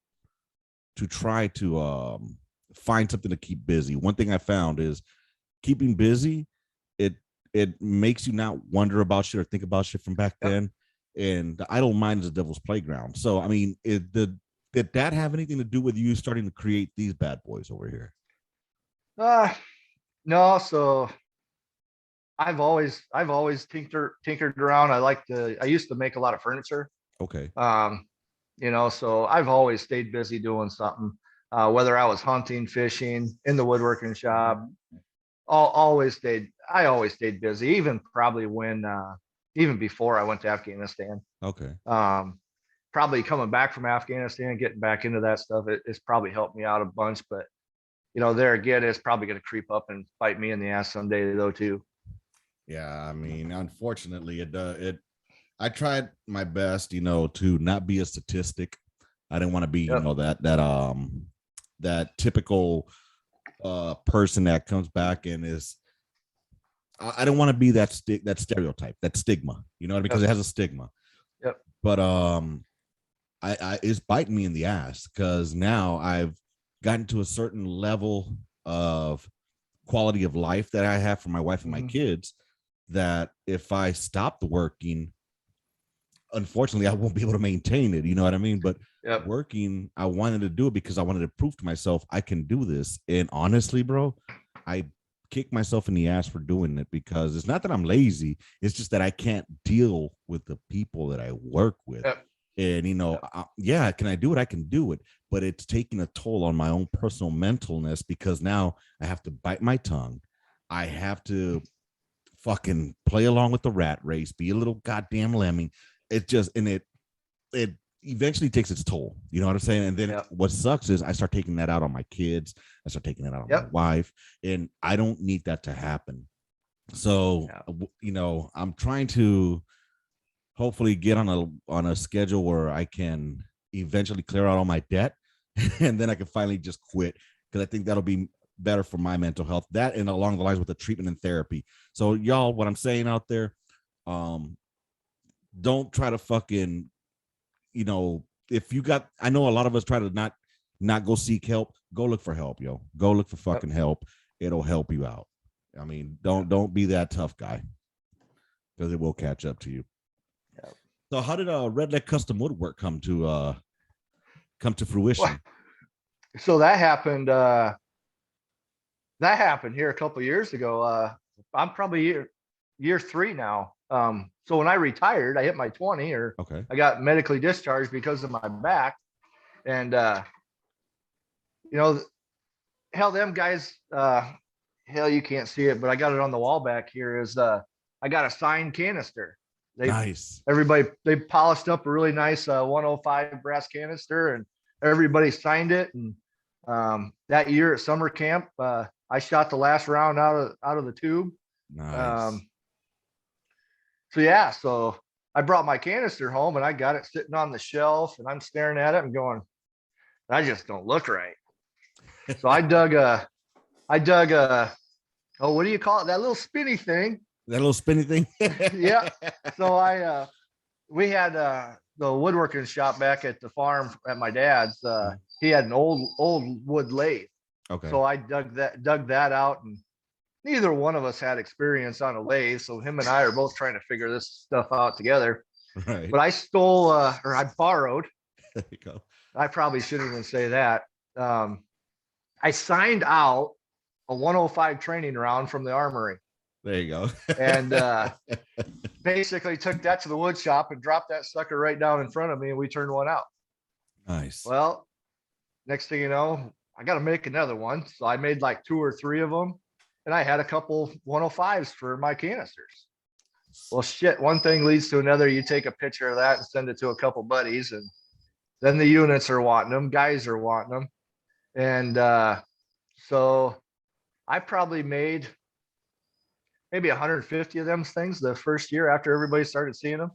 try to find something to keep busy. One thing I found is keeping busy, it makes you not wonder about shit or think about shit from back then. and the idle mind is the devil's playground. So, I mean, did that have anything to do with you starting to create these bad boys over here? No. So I've always tinkered around. I used to make a lot of furniture. Okay. So I've always stayed busy doing something. Whether I was hunting, fishing, in the woodworking shop, I always stayed busy, even before I went to Afghanistan. Okay. Probably coming back from Afghanistan, getting back into that stuff, it's probably helped me out a bunch. But there again, it's probably going to creep up and bite me in the ass someday though too. Yeah, I mean, unfortunately, I tried my best, to not be a statistic. I didn't want to be, Yep. that typical person that comes back and is. I don't want to be that stereotype, that stigma, because it has a stigma. Yep. But I it's biting me in the ass because now I've gotten to a certain level of quality of life that I have for my wife and my kids, that if I stop the working, unfortunately, I won't be able to maintain it. You know what I mean? But Yep. working, I wanted to do it because I wanted to prove to myself I can do this. And honestly, bro, I kick myself in the ass for doing it because it's not that I'm lazy. It's just that I can't deal with the people that I work with. Yep. And, yeah, can I do it? I can do it. But it's taking a toll on my own personal mentalness because now I have to bite my tongue. I have to fucking play along with the rat race, be a little goddamn lemming. It eventually takes its toll. You know what I'm saying? And then what sucks is I start taking that out on my kids. I start taking that out on my wife, and I don't need that to happen. So, I'm trying to hopefully get on a schedule where I can eventually clear out all my debt, and then I can finally just quit because I think that'll be better for my mental health. That and along the lines with the treatment and therapy. So, y'all, what I'm saying out there, don't try to fucking, if you got, I know a lot of us try to not go seek help. Go look for help, yo. Go look for fucking help. It'll help you out. I mean, don't be that tough guy because it will catch up to you. Yep. So how did Redneck Custom Woodwork come to fruition? So that happened here a couple of years ago. I'm probably year 3 now. So when I retired, I hit my 20, or okay. I got medically discharged because of my back. And, hell, them guys, hell, you can't see it, but I got it on the wall back here I got a signed canister. Nice. They polished up a really nice 105 brass canister, and everybody signed it. And that year at summer camp, I shot the last round out of the tube. Nice. So I brought my canister home and I got it sitting on the shelf, and I'm staring at it and going, I just don't look right. So I dug a what do you call it? That little spinny thing. That little spinny thing. Yeah. So we had the woodworking shop back at the farm at my dad's. He had an old wood lathe. Okay. So I dug that out, and neither one of us had experience on a lathe. So him and I are both trying to figure this stuff out together. Right. But I stole or I borrowed. There you go. I probably shouldn't even say that. I signed out a 105 training round from the armory. There you go. And basically took that to the wood shop and dropped that sucker right down in front of me, and we turned one out. Nice. Well, next thing you know, I got to make another one. So I made like 2 or 3 of them, and I had a couple 105s for my canisters. Well, shit, one thing leads to another. You take a picture of that and send it to a couple buddies, and then the units are wanting them, guys are wanting them. And so I probably made maybe 150 of them things the first year after everybody started seeing them.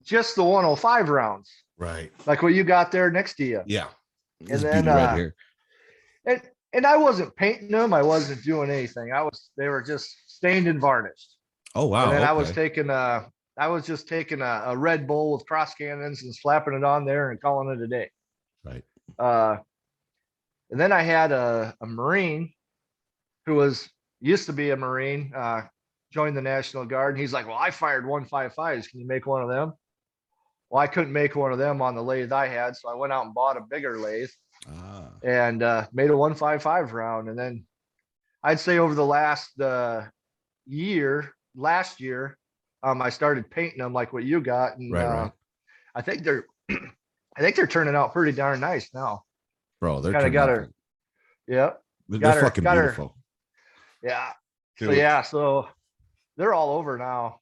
Just the 105 rounds. Right. Like what you got there next to you. Yeah. And then right here. And I wasn't painting them. I wasn't doing anything. They were just stained and varnished. Oh wow. And then I was just taking a Red Bull with cross cannons and slapping it on there and calling it a day. Right. And then I had a Marine who used to be a Marine, joined the National Guard, and he's like, well, I fired 155s. Can you make one of them? Well, I couldn't make one of them on the lathe I had, so I went out and bought a bigger lathe and made a 155 round. And then I'd say over the last last year, I started painting them like what you got, and right. I think they're I think they're turning out pretty darn nice now. Bro, they're Kind of turning got out. her, yeah, They're fucking got beautiful. her, yeah. So Dude. yeah, so they're all over now.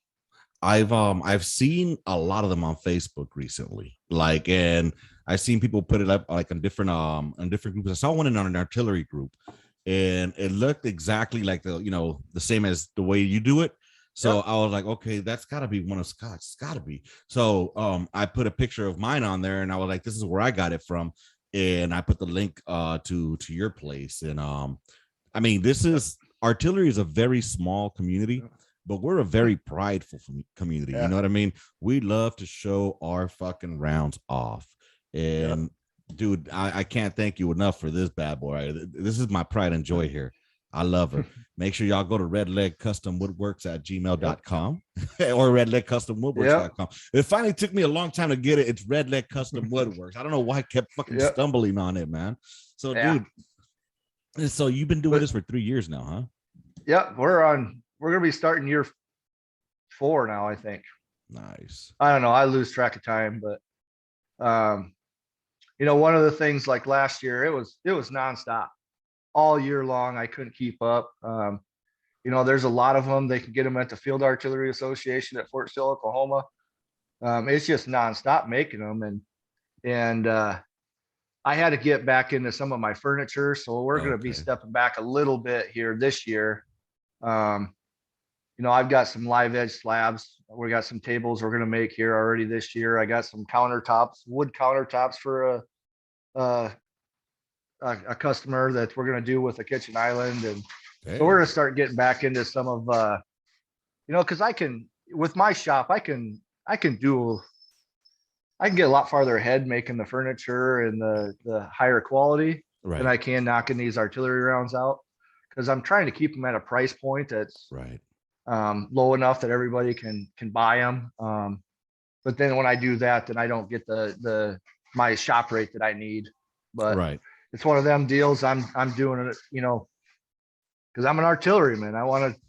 I've seen a lot of them on Facebook recently, like, and I've seen people put it up like on different groups. I saw one in an artillery group, and it looked exactly like the same as the way you do it. So I was like, okay, that's got to be one of Scott's. It's got to be. So I put a picture of mine on there, and I was like, this is where I got it from, and I put the link to your place. And I mean, this is artillery is a very small community, but we're a very prideful community. You know what I mean? We love to show our fucking rounds off. And dude, I can't thank you enough for this bad boy. This is my pride and joy here. I love her. Make sure y'all go to redlegcustomwoodworks@gmail.com or redlegcustomwoodworks.com. It finally took me a long time to get it. It's Redleg Custom Woodworks. I don't know why I kept fucking stumbling on it, man. So dude, so you've been doing this for 3 years now, huh? Yep, we're gonna be starting year 4 now, I think. Nice. I don't know, I lose track of time, but one of the things like last year, it was nonstop all year long. I couldn't keep up. There's a lot of them. They can get them at the Field Artillery Association at Fort Sill, Oklahoma. It's just nonstop making them, and I had to get back into some of my furniture, so we're going to be stepping back a little bit here this year. I've got some live edge slabs. We got some tables we're going to make here already this year. I got some countertops, wood countertops for a customer that we're going to do with a kitchen island. And so we're going to start getting back into some of, because with my shop, I can get a lot farther ahead making the furniture and the higher quality than I can knocking these artillery rounds out, because I'm trying to keep them at a price point that's low enough that everybody can buy them. But then when I do that, then I don't get my shop rate that I need. But it's one of them deals. I'm doing it, because I'm an artilleryman. I want to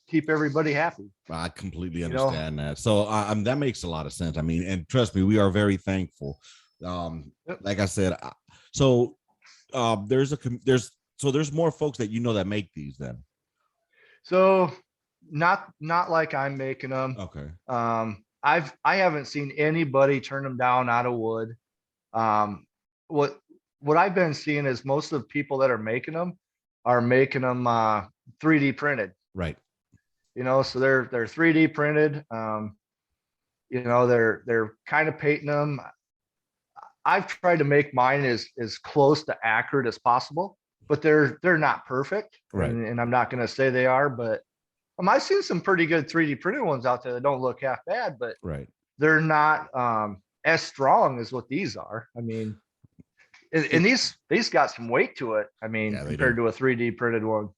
keep everybody happy. I completely understand that. So that makes a lot of sense. I mean, and trust me, we are very thankful. Like I said, there's more folks that that make these then. So not like I'm making them. Okay. I haven't seen anybody turn them down out of wood. What I've been seeing is most of the people that are making them 3D printed. Right. So they're 3D printed. They're kind of painting them. I've tried to make mine as close to accurate as possible, but they're not perfect. Right. And I'm not going to say they are, but I've seen some pretty good 3D printed ones out there that don't look half bad, but they're not as strong as what these are. I mean, and these got some weight to it. I mean, compared to a 3D printed one.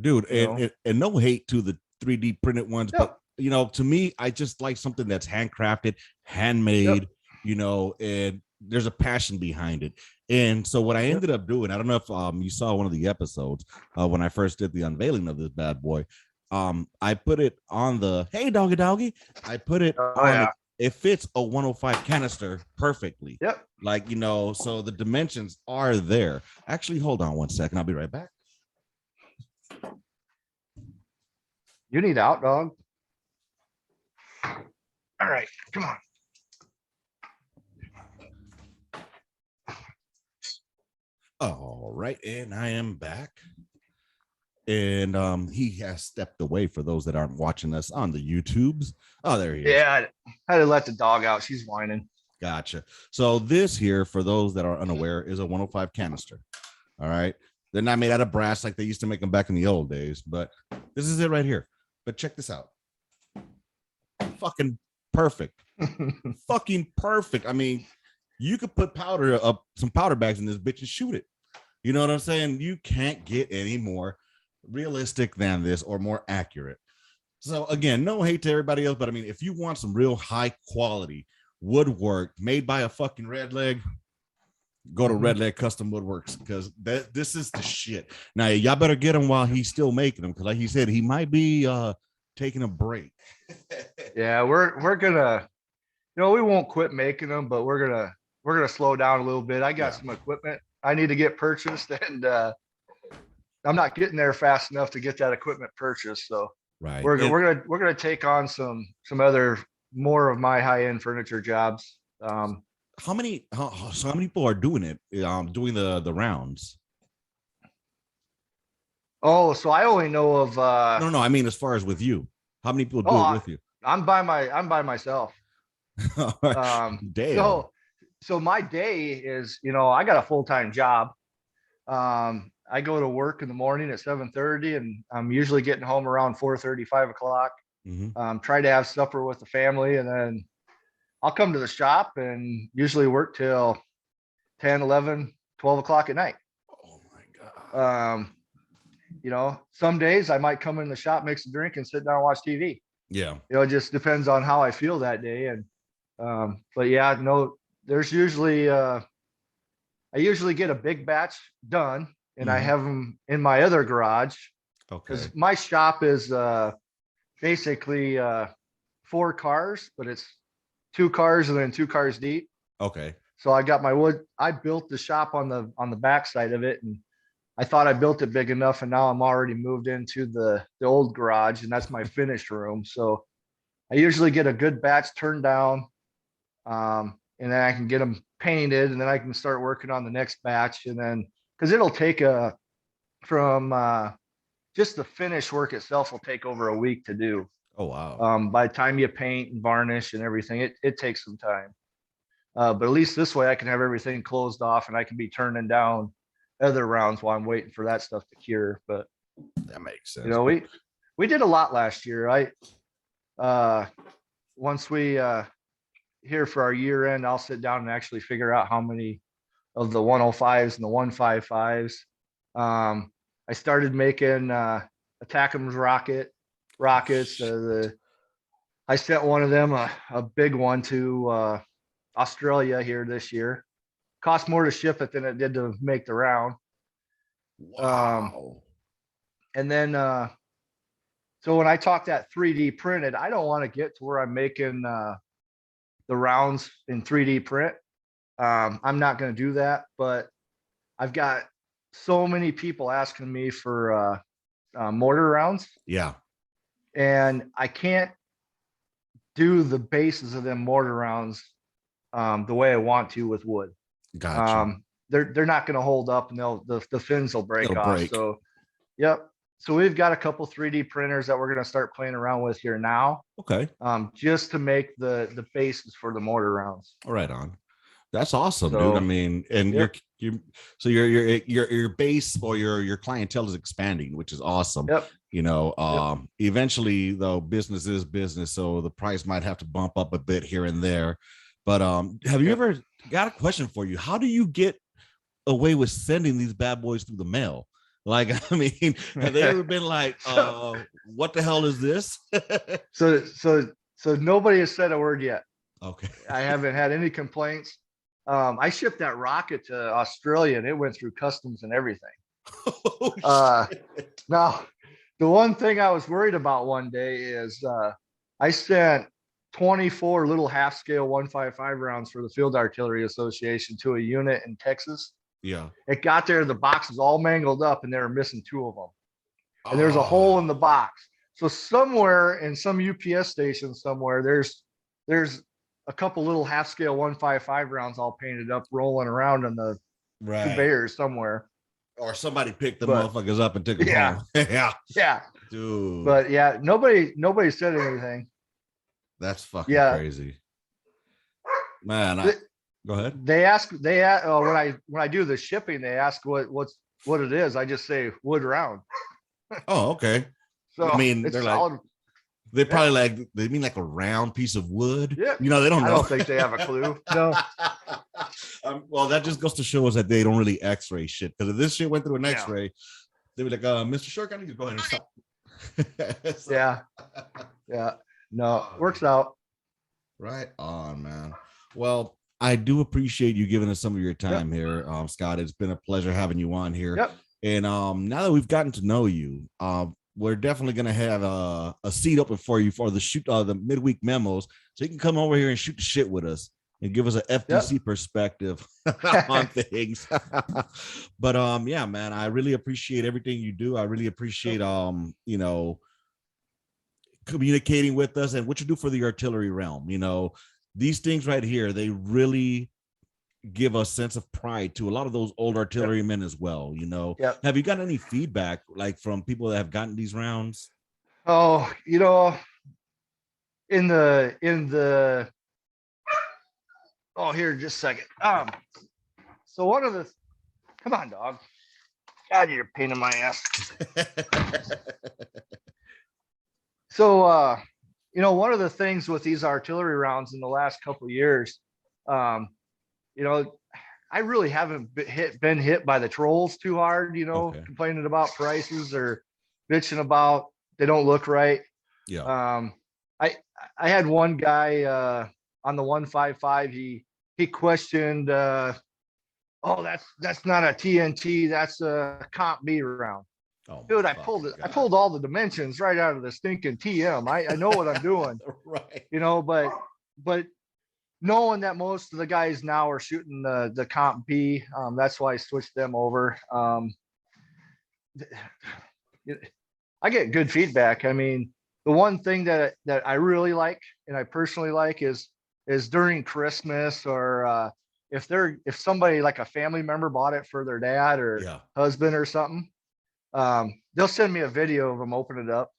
Dude, and no hate to the 3D printed ones, but to me, I just like something that's handcrafted, handmade, and there's a passion behind it. And so what I ended up doing, I don't know if you saw one of the episodes when I first did the unveiling of this bad boy. I put it on hey doggy. I put it on it fits a 105 canister perfectly. Yep. Like, so the dimensions are there. Actually, hold on one second. I'll be right back. You need out, dog. All right, come on. All right, and I am back. And he has stepped away for those that aren't watching us on the YouTubes. Oh, there he is. Yeah, I had to let the dog out. She's whining. Gotcha. So this here, for those that are unaware, is a 105 canister. All right. They're not made out of brass like they used to make them back in the old days, but this is it right here. But check this out. Fucking perfect. Fucking perfect. I mean, you could put some powder bags in this bitch and shoot it. You know what I'm saying? You can't get any more realistic than this or more accurate. So again, no hate to everybody else, but I mean, if you want some real high quality woodwork made by a fucking redleg, go to Redleg Custom Woodworks, because this is the shit. Now y'all better get him while he's still making them, because like he said, he might be taking a break. Yeah, we're gonna, we won't quit making them, but we're gonna slow down a little bit. I got some equipment I need to get purchased, and I'm not getting there fast enough to get that equipment purchased. So Right. we're gonna take on some other more of my high end furniture jobs. How many people are doing it? Doing the rounds? Oh, so I only know of No, I mean as far as with you, how many people do it with you? I'm by myself. Damn. So my day is, I got a full-time job. I go to work in the morning at 7:30, and I'm usually getting home around 4:30, 5 o'clock. Try to have supper with the family, and then I'll come to the shop and usually work till 10, 11, 12 o'clock at night. Oh my God. Some days I might come in the shop, make some drink, and sit down and watch TV. Yeah. It just depends on how I feel that day. And but yeah, no, there's usually I usually get a big batch done, and I have them in my other garage. Okay. Because my shop is basically 4 cars, but it's 2 cars and then 2 cars deep. Okay. So I got my wood. I built the shop on the back side of it, and I thought I built it big enough, and now I'm already moved into the old garage, and that's my finished room. So I usually get a good batch turned down, and then I can get them painted, and then I can start working on the next batch. And then, because it'll take from just the finish work itself will take over a week to do. Oh wow. By the time you paint and varnish and everything, it takes some time. But at least this way I can have everything closed off, and I can be turning down other rounds while I'm waiting for that stuff to cure. But that makes sense. We did a lot last year. Once we here for our year end, I'll sit down and actually figure out how many of the 105s and the 155s. I started making Attack'em's rockets. I sent one of them, a big one, to Australia here this year. Cost more to ship it than it did to make the round. Wow. And then, so when I talk that 3D printed, I don't want to get to where I'm making the rounds in 3D print. I'm not going to do that, but I've got so many people asking me for mortar rounds. Yeah. And I can't do the bases of them mortar rounds the way I want to with wood. Gotcha. They're not going to hold up, and the fins will break off. So, yep. So we've got a couple 3D printers that we're going to start playing around with here now. Okay. Just to make the bases for the mortar rounds. Right on. That's awesome, dude. I mean, and your base or your clientele is expanding, which is awesome. Yep. Eventually though, business is business, so the price might have to bump up a bit here and there. But have you ever got a question for you? How do you get away with sending these bad boys through the mail? Like, I mean, have they ever been like, what the hell is this? So nobody has said a word yet. Okay. I haven't had any complaints. I shipped that rocket to Australia, and it went through customs and everything. Now, the one thing I was worried about one day is I sent 24 little half-scale 155 rounds for the Field Artillery Association to a unit in Texas. Yeah. It got there, the box was all mangled up, and they were missing 2 of them. And there's a hole in the box. So somewhere in some UPS station somewhere, there's a couple little half-scale 155 rounds all painted up, rolling around on the conveyors somewhere. Or somebody picked the motherfuckers up and took them home. Yeah. Dude. But yeah, nobody said anything. That's fucking crazy. Man, go ahead. They ask when I do the shipping, they ask what it is. I just say wood round. Oh, okay. So I mean, they're solid. Like, they probably like, they mean like a round piece of wood. Yeah. They don't know. I don't think they have a clue. No. Well, that just goes to show us that they don't really X-ray shit. Because if this shit went through an X-ray, they'd be like, Mr. Shirk, I need to go ahead and stop. So- Yeah. Yeah. No, works out. Right on, man. Well, I do appreciate you giving us some of your Yep. time here, Scott. It's been a pleasure having you on here. Yep. And now that we've gotten to know you, we're definitely gonna have a seat open for you for the midweek memos, so you can come over here and shoot the shit with us and give us an FTC perspective on things. But yeah, man, I really appreciate everything you do. I really appreciate communicating with us and what you do for the artillery realm. These things right here, they really give a sense of pride to a lot of those old artillerymen as well. Yep. Have you gotten any feedback like from people that have gotten these rounds? Oh, in the oh, here, just a second. So one of the come on, dog. God, you're a pain in my ass. So one of the things with these artillery rounds in the last couple of years, I really haven't been hit by the trolls too hard, Okay. complaining about prices or bitching about they don't look right. Yeah. I had one guy on the 155. He questioned, oh, that's not a TNT, that's a Comp B round. Oh, Dude, I pulled it. I pulled all the dimensions right out of the stinking TM. I know what I'm doing, Right. but knowing that most of the guys now are shooting the Comp B, that's why I switched them over. I get good feedback. I mean, the one thing that I really like and I personally like is during Christmas or if somebody like a family member bought it for their dad or husband or something, they'll send me a video of them open it up,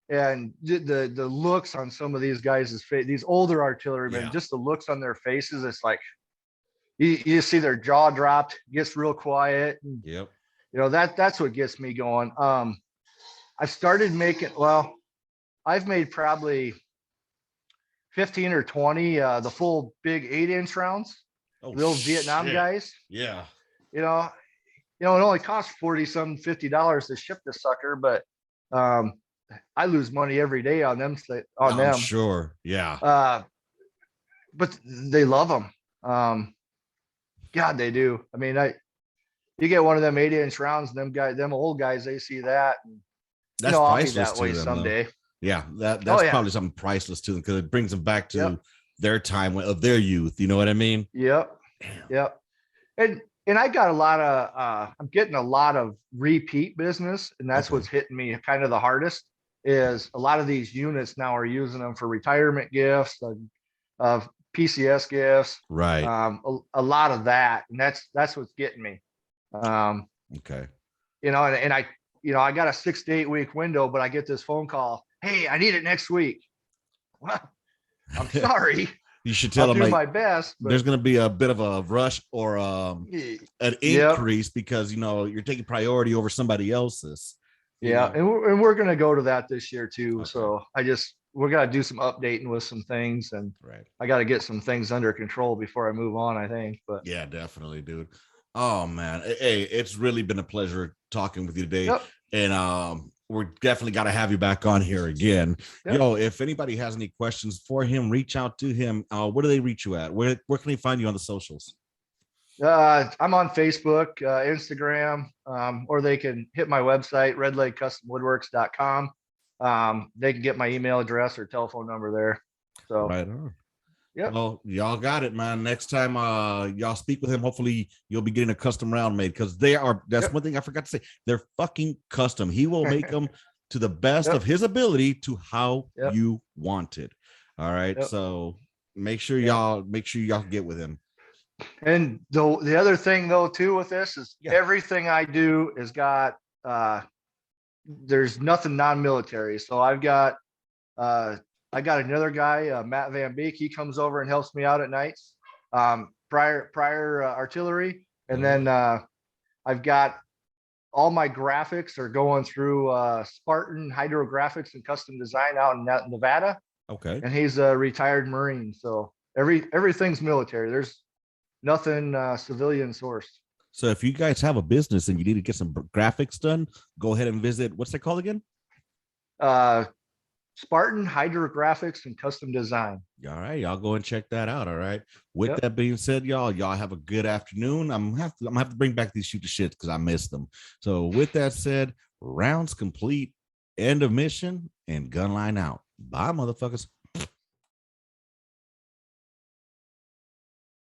and the looks on some of these guys' face, these older artillerymen, just the looks on their faces, it's like you see their jaw dropped, gets real quiet, and that's what gets me going. I've started making, well, I've made probably 15 or 20 the full big 8-inch rounds. The old Vietnam guys. Yeah. It only costs $40-50 to ship the sucker, but I lose money every day on them. I'm sure. Yeah. But they love them. God, they do. I mean, you get one of them 8-inch rounds, and them old guys, they see that. And, that's I'll priceless be that way to them, someday. Though. Yeah, that's probably something priceless to them because it brings them back to their time of their youth. You know what I mean? Yep. Damn. Yep. And I got a lot of I'm getting a lot of repeat business, and that's what's hitting me kind of the hardest. Is a lot of these units now are using them for retirement gifts, PCS gifts, right? A lot of that, and that's what's getting me. Okay. And I got a 6 to 8 week window, but I get this phone call. Hey, I need it next week. Well, I'm sorry. You should tell them do my best. But there's going to be a bit of a rush or an increase because you're taking priority over somebody else's. And we're going to go to that this year too. Okay. So we're going to do some updating with some things, and I got to get some things under control before I move on, I think. But yeah, definitely, dude. Oh man, hey, it's really been a pleasure talking with you today, and we're definitely got to have you back on here again. If anybody has any questions for him, reach out to him. Where do they reach you at? Where can they find you on the socials? I'm on Facebook, Instagram, or they can hit my website, redlegcustomwoodworks.com. They can get my email address or telephone number there. So right on. Yeah. Well, y'all got it, man. Next time y'all speak with him, hopefully you'll be getting a custom round made, because that's one thing I forgot to say. They're fucking custom. He will make them to the best of his ability to how you want it. All right. So make sure y'all get with him. And the other thing though too with this is everything I do is got there's nothing non-military. So I got another guy, Matt Van Beek. He comes over and helps me out at nights. Prior artillery, and then I've got all my graphics are going through Spartan Hydrographics and Custom Design out in Nevada. Okay. And he's a retired Marine, so everything's military. There's nothing civilian sourced. So if you guys have a business and you need to get some graphics done, go ahead and visit. What's that called again? Spartan Hydrographics and Custom Design. All right, y'all go and check that out. All right. With Yep. that being said, y'all have a good afternoon. I'm gonna have to bring back these shoot the shits because I missed them. So with that said, rounds complete, end of mission, and gun line out. Bye, motherfuckers.